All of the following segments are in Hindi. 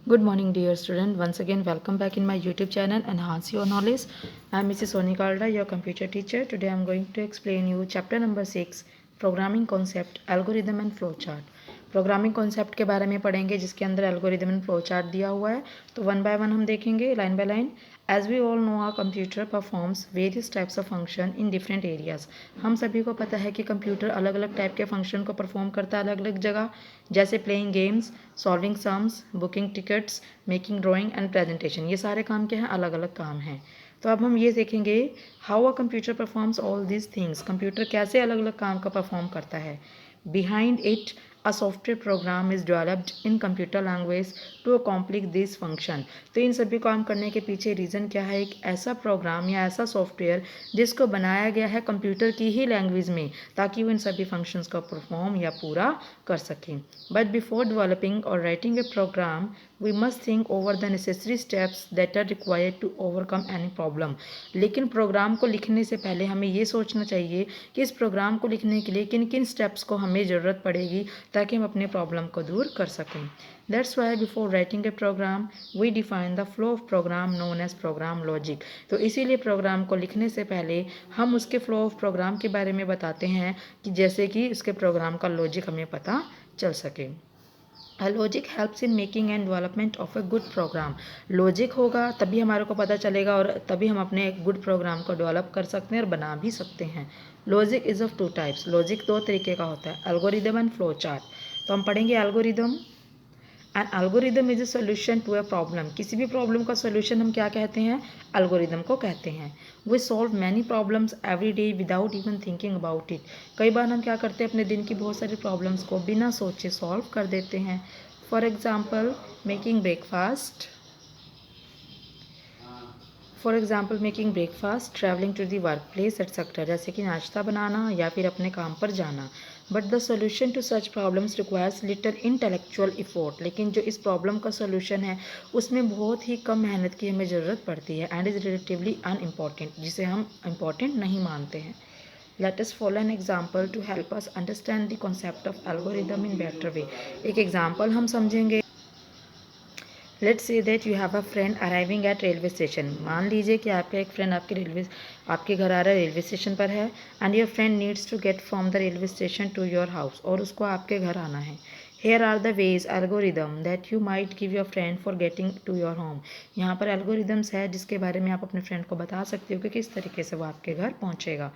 Good morning, dear student. Once again, welcome back in my YouTube channel, Enhance Your Knowledge. I am Mrs. Soni Kalda, your computer teacher. Today, I am going to explain you chapter number 6, Programming Concept, Algorithm and Flowchart. Programming concept के बारे में पढ़ेंगे जिसके अंदर एल्गोरिदम एंड फ्लो चार्ट दिया हुआ है। तो वन बाय वन हम देखेंगे line by line. As we all know, a computer performs various types of function in different areas. हम सभी को पता है कि कंप्यूटर अलग अलग टाइप के फंक्शन को परफॉर्म करता है अलग अलग जगह, जैसे playing games, solving sums, booking tickets, making drawing and presentation. ये सारे काम के हैं, अलग अलग काम हैं। तो अब हम ये देखेंगे how a computer performs all these things. Computer कैसे अलग अलग काम का परफॉर्म करता है। Behind it, a software program is developed in computer language to accomplish this function। तो इन सभी काम करने के पीछे रीज़न क्या है? एक ऐसा प्रोग्राम या ऐसा सॉफ्टवेयर जिसको बनाया गया है कंप्यूटर की ही लैंग्वेज में, ताकि वो इन सभी फंक्शंस को परफॉर्म या पूरा कर सकें। बट बिफोर डेवलपिंग और writing a program, we must think over the necessary steps that are required to overcome any problem. लेकिन प्रोग्राम को लिखने से पहले हमें ये सोचना चाहिए कि इस प्रोग्राम को लिखने के लिए किन किन स्टेप्स को हमें ज़रूरत पड़ेगी ताकि हम अपने प्रॉब्लम को दूर कर सकें। That's why before writing a program we define the flow of program known as program logic. तो इसीलिए प्रोग्राम को लिखने से पहले हम उसके फ्लो ऑफ प्रोग्राम के बारे में बताते हैं, कि जैसे कि इसके प्रोग्राम का लॉजिक हमें पता चल सके। Logic helps in making and development of a good program. Logic होगा तभी हमारे को पता चलेगा और तभी हम अपने एक गुड प्रोग्राम को डेवलप कर सकते हैं और बना भी सकते हैं। Logic is of two types. Logic दो तरीके का होता है, एल्गोरिदम एंड फ्लो चार्ट। तो हम पढ़ेंगे algorithm. An algorithm is a solution to a problem. किसी भी प्रॉब्लम का सोल्यूशन हम क्या कहते हैं? एल्गोरिदम को कहते हैं। We solve many problems every day without even thinking about it. कई बार हम क्या करते हैं, अपने दिन की बहुत सारी प्रॉब्लम्स को बिना सोचे सॉल्व कर देते हैं। For example making breakfast, making breakfast, travelling to the work place etcetera. जैसे कि नाश्ता बनाना या फिर अपने काम पर जाना। But the solution to such problems requires little intellectual effort. लेकिन जो इस प्रॉब्लम का सोल्यूशन है उसमें बहुत ही कम मेहनत की हमें ज़रूरत पड़ती है, एंड इज़ रिलेटिवली अनइम्पॉर्टेंट, जिसे हम इम्पॉर्टेंट नहीं मानते हैं। Let us follow an example to help us understand the concept of algorithm in better way। एक एग्जाम्पल हम समझेंगे। Let's say that you have a friend arriving at railway station. मान लीजिए कि आपका एक फ्रेंड आपके घर आ रहा है, रेलवे स्टेशन पर है। And your friend needs to get from the railway station to your house. और उसको आपके घर आना है। Here are the ways algorithm that you might give your friend for getting to your home. यहाँ पर एल्गोरिदम्स है जिसके बारे में आप अपने फ्रेंड को बता सकते हो कि किस तरीके से वो आपके घर पहुँचेगा।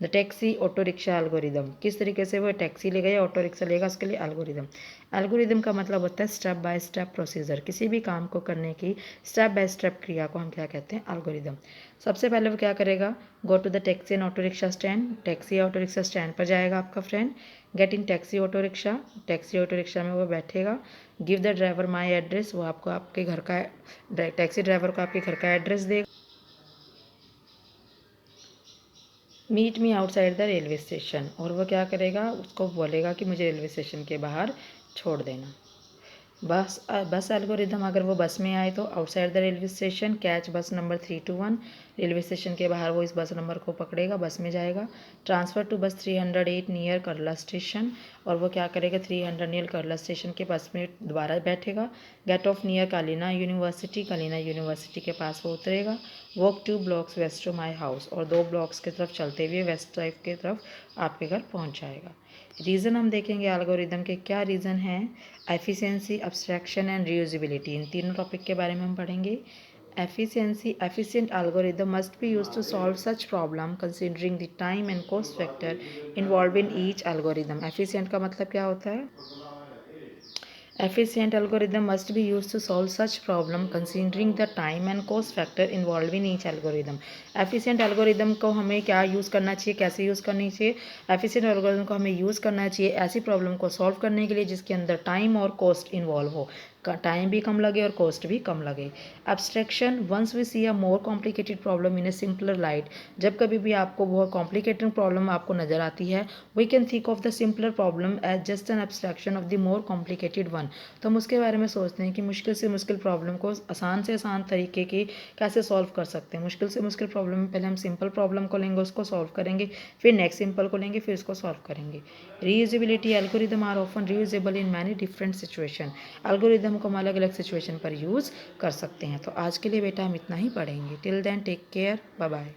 The taxi auto rickshaw algorithm, किस तरीके से वो टैक्सी लेगा या ऑटो रिक्शा लेगा, उसके लिए एल्गोरिदम। एल्गोरिदम का मतलब होता है स्टेप बाय स्टेप प्रोसीजर। किसी भी काम को करने की स्टेप बाय स्टेप क्रिया को हम क्या कहते हैं? एल्गोरिदम। सबसे पहले वो क्या करेगा? Go to the taxi and auto rickshaw stand. Taxi या ऑटो रिक्शा स्टैंड पर जाएगा आपका friend. Get in taxi auto rickshaw. Taxi auto rickshaw में वो बैठेगा। Give the driver my address. वो आपको आपके घर का, टैक्सी ड्राइवर को आपके घर का एड्रेस देगा। Meet me outside the railway station. और वो क्या करेगा? उसको बोलेगा कि मुझे रेलवे स्टेशन के बाहर छोड़ देना। बस एल्गोरिदम, अगर वो बस में आए तो outside the railway station catch बस नंबर 321। रेलवे स्टेशन के बाहर वो इस बस नंबर को पकड़ेगा, बस में जाएगा। ट्रांसफ़र टू बस 308 नियर करला स्टेशन। और वो क्या करेगा? 300 नियर करला स्टेशन के बस में दोबारा बैठेगा। Get off near Kalina university. Kalina university के पास वो उतरेगा। Walk 2 blocks west to my house. और 2 ब्लॉक्स की तरफ चलते हुए वेस्ट साइड की तरफ आपके घर पहुँच जाएगा। रीज़न हम देखेंगे एल्गोरिदम के क्या रीज़न हैं। एफिशिएंसी, एब्स्ट्रैक्शन एंड रीयूजेबिलिटी, इन तीनों टॉपिक के बारे में हम पढ़ेंगे। Efficiency, efficient algorithm must be used to solve such problem considering the time and cost factor involve in each algorithm. Efficient का मतलब क्या होता है? Efficient algorithm must be used to solve such problem considering the time and cost factor involved in each algorithm। Efficient algorithm को हमें क्या यूज़ करना चाहिए, कैसे यूज़ करनी चाहिए? Efficient algorithm को हमें यूज़ करना चाहिए ऐसी प्रॉब्लम को सॉल्व करने के लिए जिसके अंदर टाइम और कॉस्ट इन्वॉल्व हो, टाइम भी कम लगे और कॉस्ट भी कम लगे। Abstraction, once we see a more complicated problem in a simpler light. जब कभी भी आपको बहुत कॉम्प्लिकेटेड प्रॉब्लम आपको नज़र आती है, we can think of the simpler problem as just an abstraction of the more complicated one. तो हम उसके बारे में सोचते हैं कि मुश्किल से मुश्किल प्रॉब्लम को आसान से आसान तरीके की कैसे सॉल्व कर सकते हैं। मुश्किल से मुश्किल प्रॉब्लम में पहले हम सिंपल प्रॉब्लम को लेंगे, उसको सॉल्व करेंगे, फिर नेक्स्ट सिंपल को लेंगे, फिर उसको सॉल्व करेंगे। Reusability, algorithm are often reusable in many different situation. Algorithm को हम अलग अलग सिचुएशन पर यूज़ कर सकते हैं। तो आज के लिए बेटा हम इतना ही पढ़ेंगे। Till then take care, bye bye.